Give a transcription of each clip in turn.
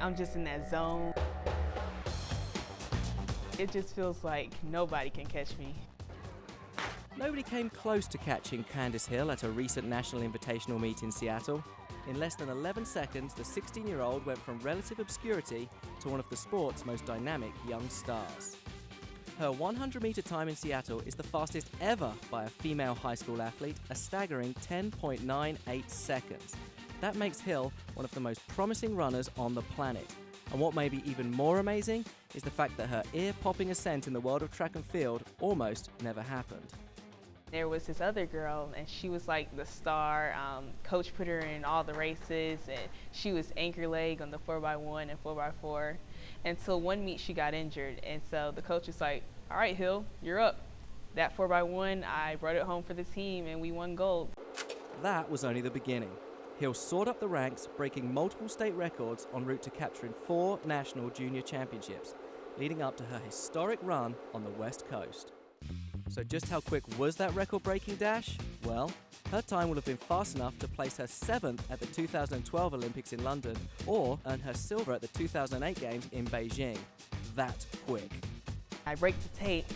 I'm just in that zone. It just feels like nobody can catch me. Nobody came close to catching Candace Hill at a recent National Invitational meet in Seattle. In less than 11 seconds, the 16-year-old went from relative obscurity to one of the sport's most dynamic young stars. Her 100-meter time in Seattle is the fastest ever by a female high school athlete, a staggering 10.98 seconds. That makes Hill one of the most promising runners on the planet. And what may be even more amazing is the fact that her ear-popping ascent in the world of track and field almost never happened. There was this other girl, and she was like the star. Coach put her in all the races, and she was anchor leg on the 4x1 and 4x4. Until one meet she got injured, and so the coach was like, "All right, Hill, you're up." That 4x1, I brought it home for the team, and we won gold. That was only the beginning. Hill soared up the ranks, breaking multiple state records en route to capturing 4 national junior championships, leading up to her historic run on the West Coast. So just how quick was that record-breaking dash? Well, her time will have been fast enough to place her 7th at the 2012 Olympics in London or earn her silver at the 2008 Games in Beijing. That quick. I break the tape,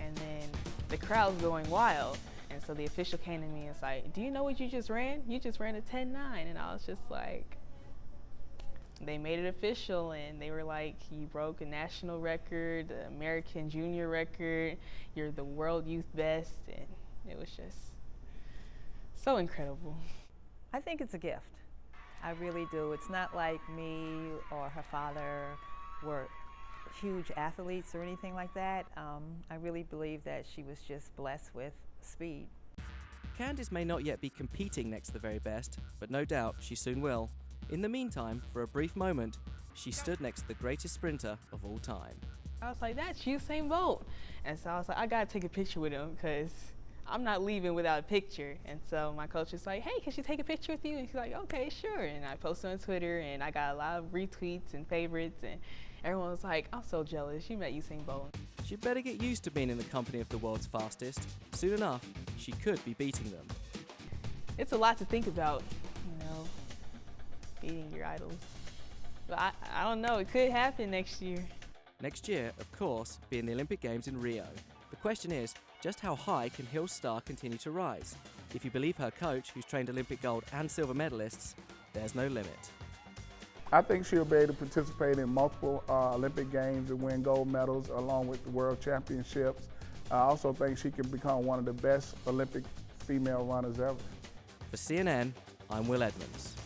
and then the crowd's going wild. And so the official came to me and was like, "Do you know what you just ran? You just ran a 10.9. And I was just like, they made it official, and they were like, "You broke a national record, the American junior record, you're the world youth best." And it was just so incredible. I think it's a gift. I really do. It's not like me or her father were huge athletes or anything like that. I really believe that she was just blessed with speed. Candace may not yet be competing next to the very best, but no doubt she soon will. In the meantime, for a brief moment, she stood next to the greatest sprinter of all time. I was like, "That's Usain Bolt." And so I was like, I gotta take a picture with him because I'm not leaving without a picture. And so my coach was like, "Hey, can she take a picture with you?" And she's like, "Okay, sure." And I posted on Twitter, and I got a lot of retweets and favorites, and everyone was like, "I'm so jealous, you met Usain Bolt." She'd better get used to being in the company of the world's fastest. Soon enough, she could be beating them. It's a lot to think about, beating your idols. But I don't know, it could happen next year. Next year, of course, being the Olympic Games in Rio. The question is, just how high can Hill's star continue to rise? If you believe her coach, who's trained Olympic gold and silver medalists, there's no limit. I think she'll be able to participate in multiple Olympic Games and win gold medals along with the World Championships. I also think she can become one of the best Olympic female runners ever. For CNN, I'm Will Edmonds.